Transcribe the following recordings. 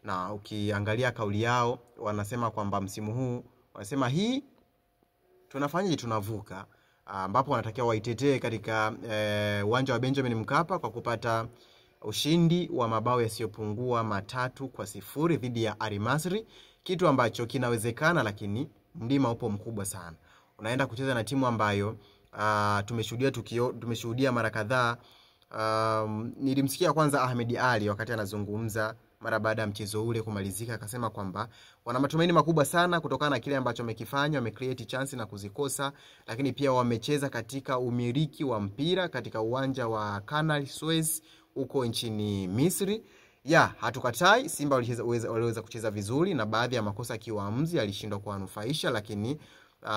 na ukiangalia kauli yao wanasema kwamba msimu huu wanasema hii tunafanyaje, tunavuka, ambapo wanatakiwa waitetee katika uwanja wa Benjamin Mkapa kwa kupata ushindi wa mabao yasiyopungua 3-0 dhidi ya Al Masry, kitu ambacho kinawezekana, lakini mlima upo mkubwa sana. Unaenda kucheza na timu ambayo tumeshuhudia mara kadhaa. Nilimsikia kwanza Ahmed Ali wakati anazungumza mara baada ya mchezo ule kumalizika, akasema kwamba wana matumaini makubwa sana kutokana na kile ambacho wamekifanya, wamecreate chance na kuzikosa, lakini pia wamecheza katika umiliki wa mpira katika uwanja wa Canal Suez huko nchini Misri. Hatukatai Simba waliweza kucheza vizuri na baadhi ya makosa kiwaamuzi alishindwa kuwanufaisha, lakini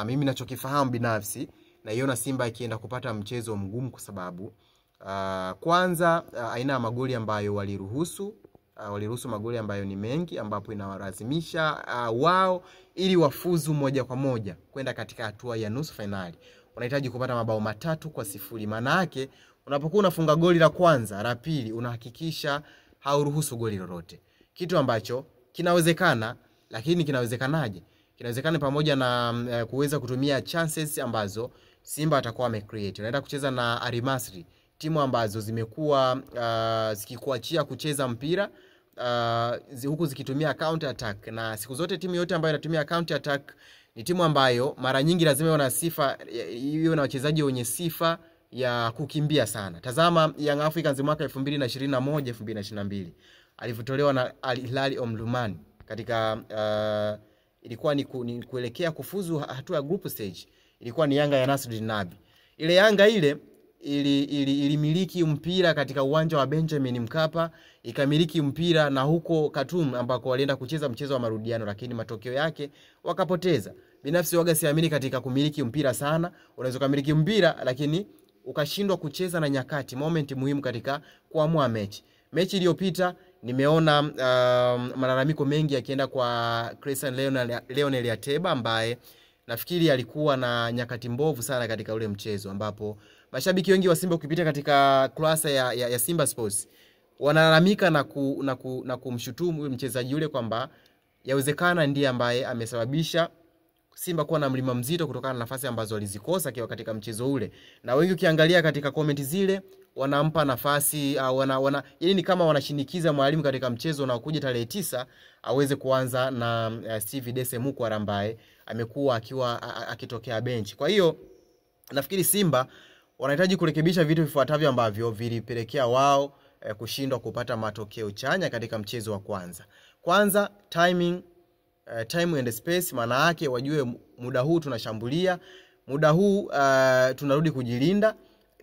mimi ninachokifahamu binafsi naiona Simba ikienda kupata mchezo mgumu kwa sababu kwanza aina ya magoli ambayo waliruhusu magoli ambayo ni mengi, ambapo inawalazimisha wao ili wafuzu moja kwa moja kwenda katika hatua ya nusu finali unahitaji kupata mabao 3-0. Maana yake unapokuwa unafunga goli la kwanza, la pili unahakikisha hauruhusu goli lolote, kitu ambacho kinawezekana. Lakini kinawezekanaje? Kinawezekana pamoja na kuweza kutumia chances ambazo Simba atakuwa amecreate. Unaenda kucheza na Al Masry, timu ambazo zimekuwa zikikuachia kucheza mpira huku zikitumia counter attack, na siku zote timu yote ambayo inatumia counter attack ni timu ambayo mara nyingi lazima wana sifa hiyo na wachezaji wenye sifa ya kukimbia sana. Tazama Young Africans mwaka 2021 2022 alivyotolewa na Al Hilal Omdurman katika ilikuwa ni kuelekea kufuzu hatua ya group stage. Ilikuwa ni Yanga ya Nasruddin Nabi. Ile Yanga ile ilimiliki mpira katika uwanja wa Benjamin Mkapa, ikamiliki mpira na huko Khartoum ambako walienda kucheza mchezo wa marudiano, lakini matokeo yake wakapoteza. Binafsi waga siamini katika kumiliki mpira sana. Unaweza kumiliki mpira lakini ukashindwa kucheza na nyakati, moment muhimu katika kuamua mechi. Mechi iliyopita nimeona malalamiko mengi yakienda kwa Christian Leonel Ateba, ambaye nafikiri alikuwa na nyakati mbovu sana katika ule mchezo, ambapo mashabiki wengi wa Simba ukipita katika kurasa ya Simba Sports wanalalamika na kumshutumu yule mchezaji yule kwamba yawezekana ndiye ambaye amesababisha Simba kuwa na mlima mzito kutokana na nafasi ambazo walizikosa kwa katika mchezo ule. Na wengi ukiangalia katika comment zile wanampa nafasi yani ni kama wanashinikiza mwalimu katika mchezo unaokuja tarehe 9 aweze kuanza na Steve Dese Mukwara ambaye amekuwa akitokea benchi. Kwa hiyo nafikiri Simba wanahitaji kurekebisha vitu vifuatavyo ambavyo vilipelekea wao kushindwa kupata matokeo chanya katika mchezo wa kwanza. Kwanza time and space, maana yake wajue muda huu tunashambulia, muda huu tunarudi kujilinda,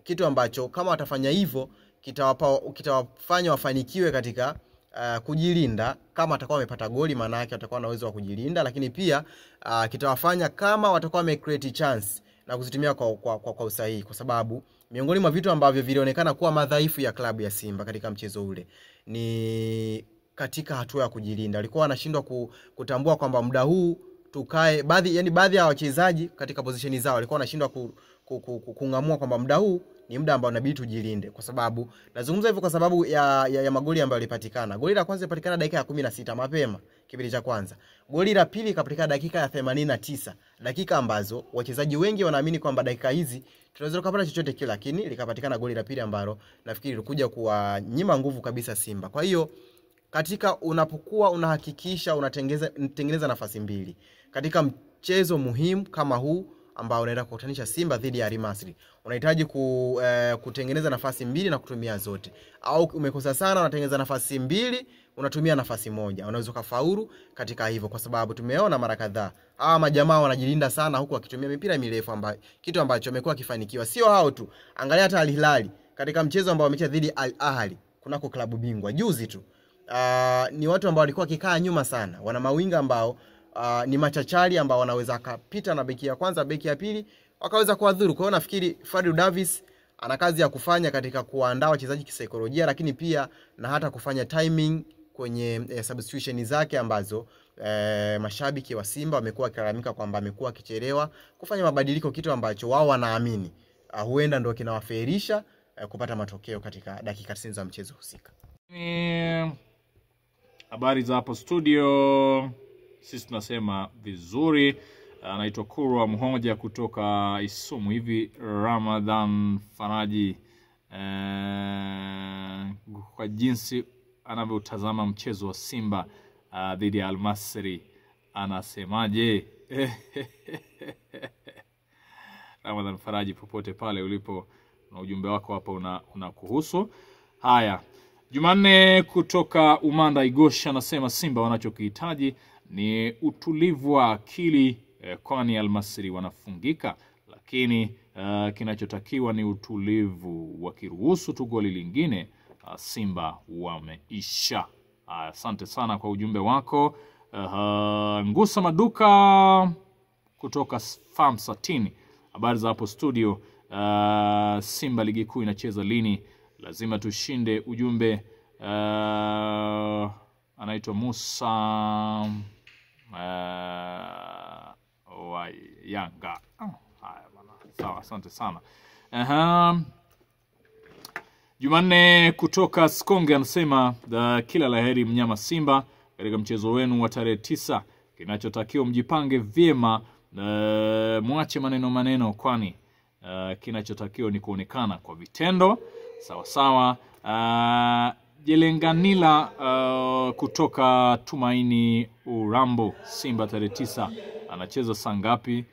kitu ambacho kama watafanya hivyo kitawafanya wafanikiwe katika kujilinda. Kama watakuwa wamepata goli, maana yake watakuwa na uwezo wa kujilinda, lakini pia kitawafanya kama watakuwa wamecreate chance na kuzitumia kwa usahihi, kwa sababu miongoni mwa vitu ambavyo vilionekana kuwa madhaifu ya klabu ya Simba katika mchezo ule ni katika hatua ya kujilinda. Walikuwa wanashindwa kutambua kwamba muda huu tukae, baadhi ya wachezaji katika position zao walikuwa wanashindwa kungamua kwamba muda huu ni muda ambao inabidi tujilinde. Kwa sababu nazungumza hivyo kwa sababu ya magoli ambayo yalipatikana. Goli la kwanza lilipatikana dakika ya 16 mapema kipindi cha kwanza. Goli la pili likapatikana dakika ya 89. Dakika ambazo wachezaji wengi wanaamini kwamba dakika hizi tunaweza kupata chochote kile, lakini likapatikana goli la pili ambalo nafikiri lilikuja kuwanyima nguvu kabisa Simba. Kwa hiyo katika unapokuwa unahakikisha unatengeneza nafasi mbili katika mchezo muhimu kama huu ambao unaenda kukutanisha Simba dhidi ya Al Masry, unahitaji kutengeneza nafasi mbili na kutumia zote. Au umekosa sana, unatengeneza nafasi mbili unatumia nafasi moja, unaweza kufaulu katika hivyo, kwa sababu tumeona mara kadhaa hawa majamaa wanajilinda sana huku wakitumia mipira mirefu, ambayo kitu ambacho wamekuwa kifanikiwa. Sio hao tu, angalia hata Al Hilal katika mchezo ambao wamecheza dhidi Al Ahly kunako klabu bingwa juzi tu, ni watu ambao walikuwa kikaa nyuma sana, wana mawinga ambao ni machachari ambao wanaweza kupita na beki ya kwanza, beki ya pili wakaweza kuadhuru. Kwa hiyo nafikiri Fadlu Davis ana kazi ya kufanya katika kuandaa wachezaji kisaikolojia, lakini pia na hata kufanya timing kwenye substitution zake ambazo mashabiki wa Simba wamekuwa wakilalamika kwamba amekuwa akichelewa kufanya mabadiliko, kitu ambacho wao wanaamini huenda ndio kinawafairisha kupata matokeo katika dakika 90 za mchezo husika. Habari za hapo studio. Sisi tunasema vizuri. Anaitwa Kurwa Mhoja kutoka Isumu. Hivi Ramadhan Faraji kwa jinsi anavyotazama mchezo wa Simba dhidi ya Al-Masry anasemaje? Ramadhan Faraji, popote pale ulipo na ujumbe wako hapa unakuhusu. Haya, Jumanne kutoka Umanda Igosha anasema Simba wanachokihitaji ni utulivu wa akili, kwani Al-Masry wanafungika, lakini kinachotakiwa ni utulivu. Wakiruhusu tu goli lingine, Simba wameisha. Asante sana kwa ujumbe wako. Ngusa Maduka kutoka Farm Satini. Habari za hapo studio. Simba ligi kuu inacheza lini? Lazima tushinde. Ujumbe anaitwa Musa wa Yanga. Haya bana. Sawa, asante sana. Jumanne kutoka Skonge anasema kila laheri mnyama Simba katika mchezo wenu wa tarehe 9. Kinachotakiwa mjipange vyema, muache maneno kwani kinachotakiwa ni kuonekana kwa vitendo. Sawa sawa. Jelenganila kutoka Tumaini Urambo, Simba tarehe 9 anacheza saa ngapi?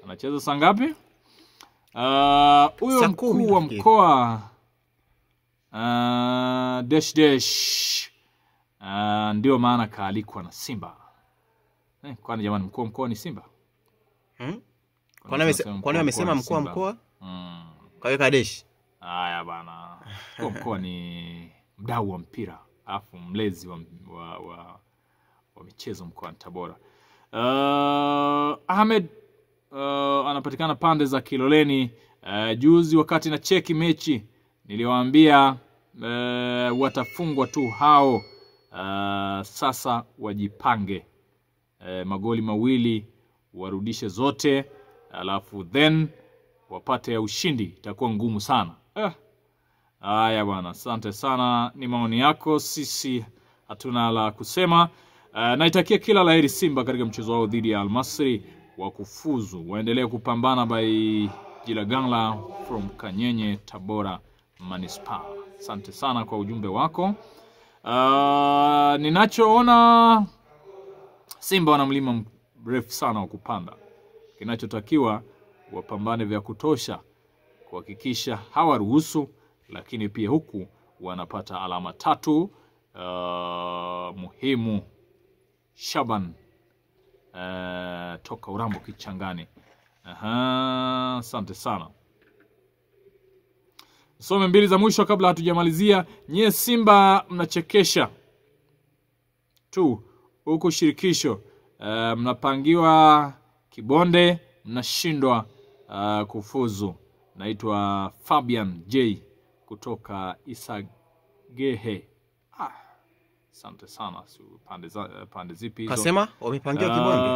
Anacheza saa ngapi? Huyo mkuu wa mkoa ndio maana kaalikwa na Simba. Kwani jamani, mkuu wa mkoa ni Simba? Kwani amesema mkuu wa mkoa? Kaweka dash. Haya bana. Mkuu wa mkoa ni mdau wa mpira, alafu mlezi wa michezo mkoani Tabora. Ahmed anapatikana pande za Kiloleni. Juzi wakati na cheki mechi niliwaambia watafungwa tu hao. Sasa wajipange, magoli mawili warudishe zote, alafu then wapate ya ushindi. Itakuwa ngumu sana. Haya bwana, asante sana, ni maoni yako, sisi hatuna la kusema. Naitakia kila laheri Simba katika mchezo wao dhidi ya Al-Masry wa kufuzu. Waendelee kupambana by Jilagangla from Kanyenye, Tabora Manispaa. Asante sana kwa ujumbe wako. Ninachoona Simba wana mlima mrefu sana wa kupanda. Kinachotakiwa wapambane vya kutosha kuhakikisha hawaruhusu, lakini pia huku wanapata alama 3 muhimu. Shaban toka Urambo Kichangani. Asante sana. Some mbili za mwisho kabla hatujamalizia. Nyie Simba mnachekesha tu huko shirikisho. Mnapangiwa kibonde, mnashindwa kufuzu. Naitwa Fabian J kutoka Isagehe. Asante sana. Pande zipi hizo? Kasema wamepangiwa kibonde.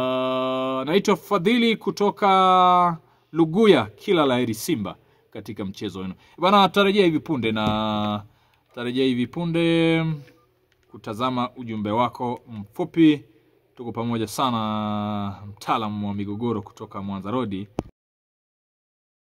Naitwa Fadhili kutoka Luguya. Kila laheri Simba katika mchezo wenu. Bana, tarejea hivi punde kutazama ujumbe wako mfupi. Tuko pamoja sana, mtaalamu wa migogoro kutoka Mwanza Road.